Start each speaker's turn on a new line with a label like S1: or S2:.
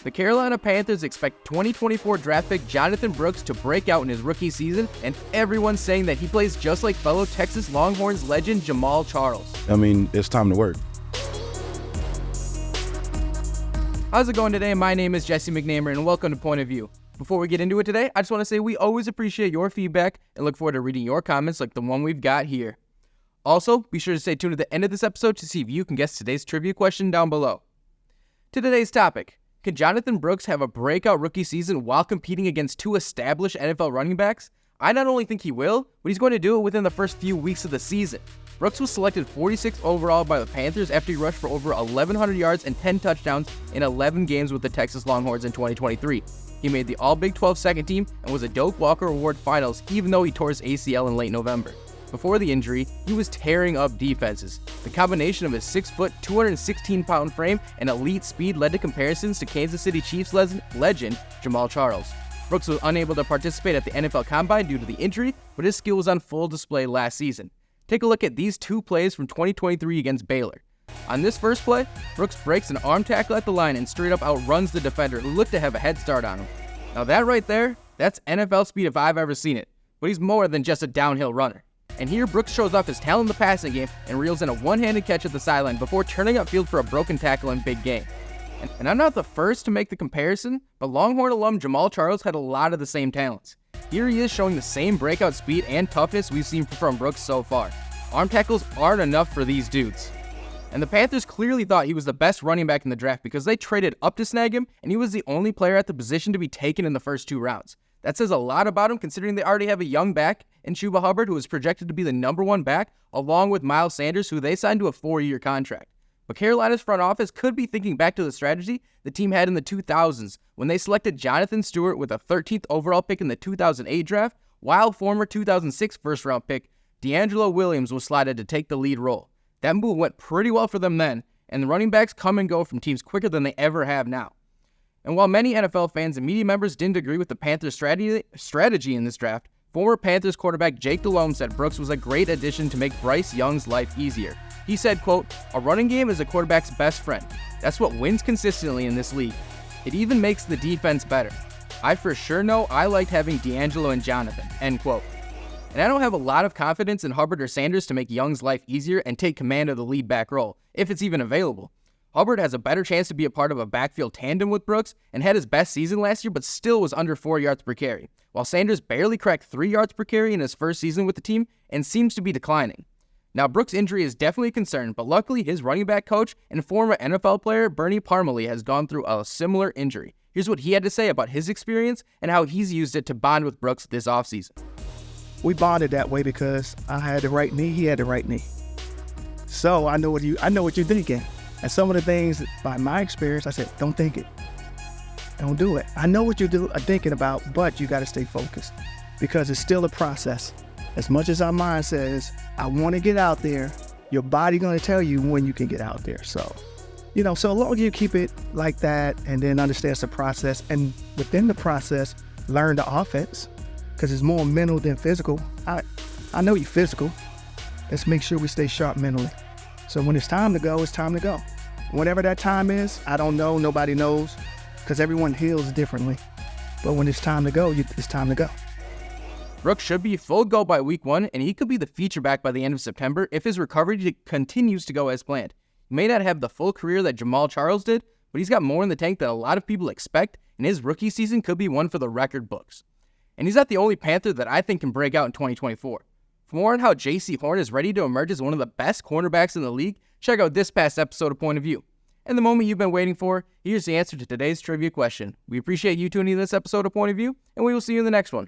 S1: The Carolina Panthers expect 2024 draft pick Jonathon Brooks to break out in his rookie season, and everyone's saying that he plays just like fellow Texas Longhorns legend Jamaal Charles.
S2: It's time to work.
S1: How's it going today? My name is Jesse McNamer, and welcome to Point of View. Before we get into it today, I just want to say we always appreciate your feedback and look forward to reading your comments like the one we've got here. Also, be sure to stay tuned at the end of this episode to see if you can guess today's trivia question down below. To today's topic, can Jonathon Brooks have a breakout rookie season while competing against two established NFL running backs? I not only think he will, but he's going to do it within the first few weeks of the season. Brooks was selected 46th overall by the Panthers after he rushed for over 1,100 yards and 10 touchdowns in 11 games with the Texas Longhorns in 2023. He made the All-Big 12 second team and was a Doak Walker Award finals even though he tore his ACL in late November. Before the injury, he was tearing up defenses. The combination of his 6-foot, 216-pound frame and elite speed led to comparisons to Kansas City Chiefs legend Jamaal Charles. Brooks was unable to participate at the NFL Combine due to the injury, but his skill was on full display last season. Take a look at these two plays from 2023 against Baylor. On this first play, Brooks breaks an arm tackle at the line and straight up outruns the defender who looked to have a head start on him. Now that right there, that's NFL speed if I've ever seen it, but he's more than just a downhill runner. And here Brooks shows off his talent in the passing game and reels in a one-handed catch at the sideline before turning upfield for a broken tackle in big game. And I'm not the first to make the comparison, but Longhorn alum Jamaal Charles had a lot of the same talents. Here he is showing the same breakout speed and toughness we've seen from Brooks so far. Arm tackles aren't enough for these dudes. And the Panthers clearly thought he was the best running back in the draft because they traded up to snag him, and he was the only player at the position to be taken in the first two rounds. That says a lot about him considering they already have a young back in Chuba Hubbard who is projected to be the #1 back, along with Miles Sanders who they signed to a 4-year contract. But Carolina's front office could be thinking back to the strategy the team had in the 2000s when they selected Jonathan Stewart with a 13th overall pick in the 2008 draft, while former 2006 first-round pick DeAngelo Williams was slotted to take the lead role. That move went pretty well for them then, and the running backs come and go from teams quicker than they ever have now. And while many NFL fans and media members didn't agree with the Panthers' strategy in this draft, former Panthers quarterback Jake Delhomme said Brooks was a great addition to make Bryce Young's life easier. He said, quote, "A running game is a quarterback's best friend. That's what wins consistently in this league. It even makes the defense better. I for sure know I liked having DeAngelo and Jonathan," end quote. And I don't have a lot of confidence in Hubbard or Sanders to make Young's life easier and take command of the lead back role, if it's even available. Hubbard has a better chance to be a part of a backfield tandem with Brooks and had his best season last year but still was under 4 yards per carry, while Sanders barely cracked 3 yards per carry in his first season with the team and seems to be declining. Now, Brooks' injury is definitely a concern, but luckily his running back coach and former NFL player Bernie Parmalee has gone through a similar injury. Here's what he had to say about his experience and how he's used it to bond with Brooks this offseason.
S3: We bonded that way because I had the right knee, he had the right knee. So I know what you're thinking. And some of the things, by my experience, I said, don't think it. Don't do it. I know what you're thinking about, but you got to stay focused because it's still a process. As much as our mind says, I want to get out there, your body going to tell you when you can get out there. So, so long as you keep it like that and then understand it's a process, and within the process, learn the offense because it's more mental than physical. I know you're physical. Let's make sure we stay sharp mentally. So when it's time to go, it's time to go. Whenever that time is, I don't know, nobody knows, because everyone heals differently. But when it's time to go, it's time to go.
S1: Brooks should be full go by week 1, and he could be the feature back by the end of September if his recovery continues to go as planned. He may not have the full career that Jamaal Charles did, but he's got more in the tank than a lot of people expect, and his rookie season could be one for the record books. And he's not the only Panther that I think can break out in 2024. For more on how J.C. Horn is ready to emerge as one of the best cornerbacks in the league, check out this past episode of Point of View. And the moment you've been waiting for, here's the answer to today's trivia question. We appreciate you tuning in to this episode of Point of View, and we will see you in the next one.